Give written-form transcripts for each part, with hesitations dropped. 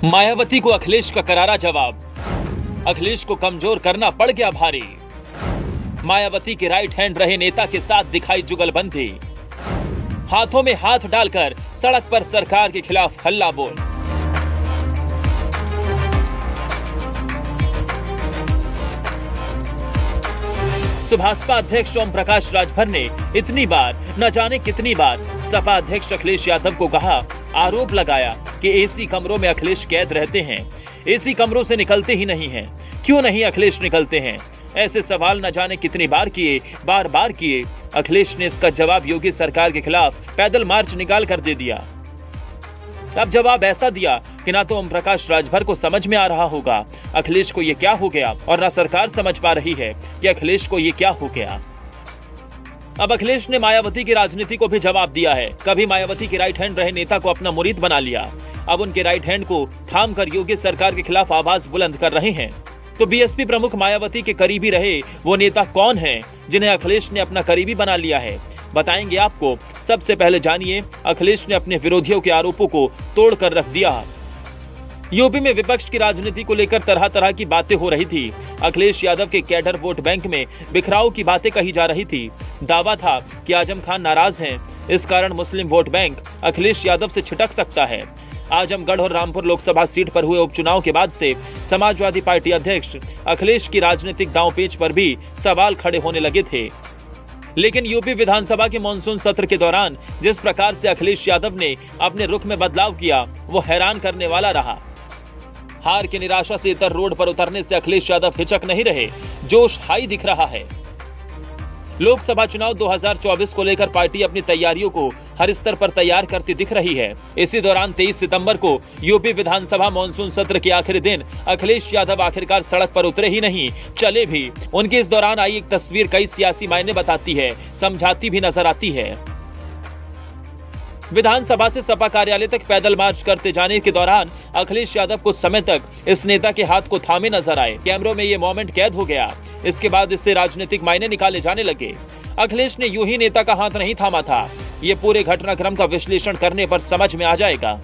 मायावती को अखिलेश का करारा जवाब। अखिलेश को कमजोर करना पड़ गया भारी। मायावती के राइट हैंड रहे नेता के साथ दिखाई जुगलबंदी। हाथों में हाथ डालकर सड़क पर सरकार के खिलाफ हल्ला बोल। सुभाषपा अध्यक्ष ओम प्रकाश राजभर ने इतनी बार न जाने कितनी बार सपा अध्यक्ष अखिलेश यादव को कहा, आरोप लगाया कि एसी कमरों में अखिलेश कैद रहते हैं, एसी कमरों से निकलते ही नहीं हैं। क्यों नहीं अखिलेश निकलते हैं? ऐसे सवाल न जाने कितनी बार किए, बार बार किए। अखिलेश ने इसका जवाब योगी सरकार के खिलाफ पैदल मार्च निकाल कर दे दिया। अब जवाब ऐसा दिया कि ना तो ओम प्रकाश राजभर को समझ में आ रहा होगा अखिलेश को ये क्या हो गया, और ना सरकार समझ पा रही है कि अखिलेश को ये क्या हो गया। अब अखिलेश ने मायावती की राजनीति को भी जवाब दिया है। कभी मायावती के राइट हैंड रहे नेता को अपना मुरीद बना लिया, अब उनके राइट हैंड को थाम कर योगी सरकार के खिलाफ आवाज बुलंद कर रहे हैं। तो बीएसपी प्रमुख मायावती के करीबी रहे वो नेता कौन हैं जिन्हें अखिलेश ने अपना करीबी बना लिया है, बताएंगे आपको। सबसे पहले जानिए, अखिलेश ने अपने विरोधियों के आरोपों को तोड़ कर रख दिया। यूपी में विपक्ष की राजनीति को लेकर तरह तरह की बातें हो रही थी। अखिलेश यादव के कैडर वोट बैंक में बिखराव की बातें कही जा रही थी। दावा था कि आजम खान नाराज हैं, इस कारण मुस्लिम वोट बैंक अखिलेश यादव से छिटक सकता है। आजमगढ़ और रामपुर लोकसभा सीट पर हुए उपचुनाव के बाद से समाजवादी पार्टी अध्यक्ष अखिलेश की राजनीतिक दांवपेच पर भी सवाल खड़े होने लगे थे। लेकिन यूपी विधानसभा के मॉनसून सत्र के दौरान जिस प्रकार से अखिलेश यादव ने अपने रुख में बदलाव किया वो हैरान करने वाला रहा। हार की निराशा से इतर रोड पर उतरने से अखिलेश यादव हिचक नहीं रहे, जोश हाई दिख रहा है। लोकसभा चुनाव 2024 को लेकर पार्टी अपनी तैयारियों को हर स्तर पर तैयार करती दिख रही है। इसी दौरान 23 सितंबर को यूपी विधानसभा मॉनसून सत्र के आखिरी दिन अखिलेश यादव आखिरकार सड़क पर उतरे ही नहीं, चले भी। उनकी इस दौरान आई एक तस्वीर कई सियासी मायने बताती है, समझाती भी नजर आती है। विधानसभा से सपा कार्यालय तक पैदल मार्च करते जाने के दौरान अखिलेश यादव कुछ समय तक इस नेता के हाथ को थामे नजर आए। कैमरों में ये मोमेंट कैद हो गया। इसके बाद इससे राजनीतिक मायने निकाले जाने लगे। अखिलेश ने यूं ही नेता का हाथ नहीं थामा था, ये पूरे घटनाक्रम का विश्लेषण करने पर समझ में आ जाएगा।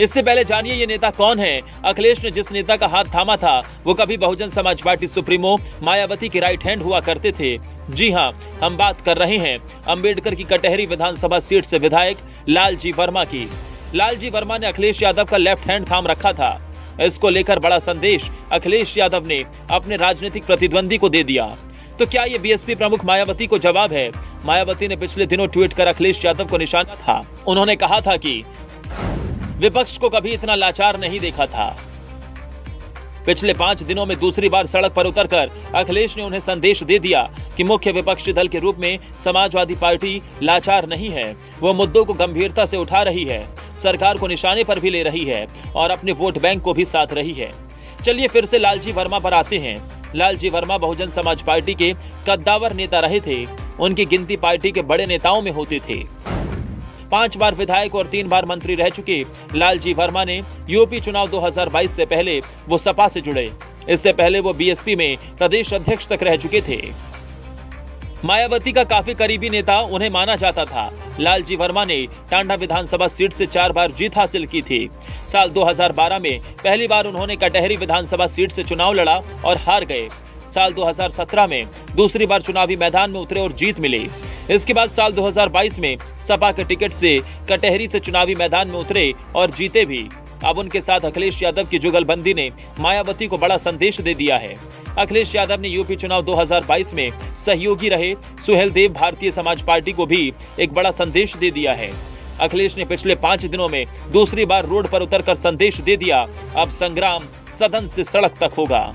इससे पहले जानिए ये नेता कौन है। अखिलेश ने जिस नेता का हाथ थामा था वो कभी बहुजन समाज पार्टी सुप्रीमो मायावती के राइट हैंड हुआ करते थे। जी हां, हम बात कर रहे हैं अंबेडकर की कटहरी विधानसभा सीट से विधायक लालजी वर्मा की। लालजी वर्मा ने अखिलेश यादव का लेफ्ट हैंड थाम रखा था। इसको लेकर बड़ा संदेश अखिलेश यादव ने अपने राजनीतिक प्रतिद्वंदी को दे दिया। तो क्या ये बीएसपी प्रमुख मायावती को जवाब है? मायावती ने पिछले दिनों ट्वीट कर अखिलेश यादव को निशाना था। उन्होंने कहा था कि विपक्ष को कभी इतना लाचार नहीं देखा था। पिछले 5 दिनों में दूसरी बार सड़क पर उतरकर अखिलेश ने उन्हें संदेश दे दिया कि मुख्य विपक्षी दल के रूप में समाजवादी पार्टी लाचार नहीं है, वो मुद्दों को गंभीरता से उठा रही है, सरकार को निशाने पर भी ले रही है और अपने वोट बैंक को भी साथ रही है। चलिए फिर से लालजी वर्मा पर आते हैं। लालजी वर्मा बहुजन समाज पार्टी के कद्दावर नेता रहे थे। उनकी गिनती पार्टी के बड़े नेताओं में होती थी। 5 बार विधायक और 3 बार मंत्री रह चुके लालजी वर्मा ने यूपी चुनाव 2022 से पहले वो सपा से जुड़े। इससे पहले वो बीएसपी में प्रदेश अध्यक्ष तक रह चुके थे। मायावती का काफी करीबी नेता उन्हें माना जाता था। लालजी वर्मा ने टांडा विधानसभा सीट से 4 बार जीत हासिल की थी। साल 2012 में पहली बार उन्होंने कटहरी विधानसभा सीट से चुनाव लड़ा और हार गए। साल 2017 में दूसरी बार चुनावी मैदान में उतरे और जीत मिली। इसके बाद साल 2022 में सपा के टिकट से कटहरी से चुनावी मैदान में उतरे और जीते भी। अब उनके साथ अखिलेश यादव की जुगलबंदी ने मायावती को बड़ा संदेश दे दिया है। अखिलेश यादव ने यूपी चुनाव 2022 में सहयोगी रहे सुहेल देव भारतीय समाज पार्टी को भी एक बड़ा संदेश दे दिया है। अखिलेश ने पिछले 5 दिनों में दूसरी बार रोड पर उतरकर संदेश दे दिया, अब संग्राम सदन से सड़क तक होगा।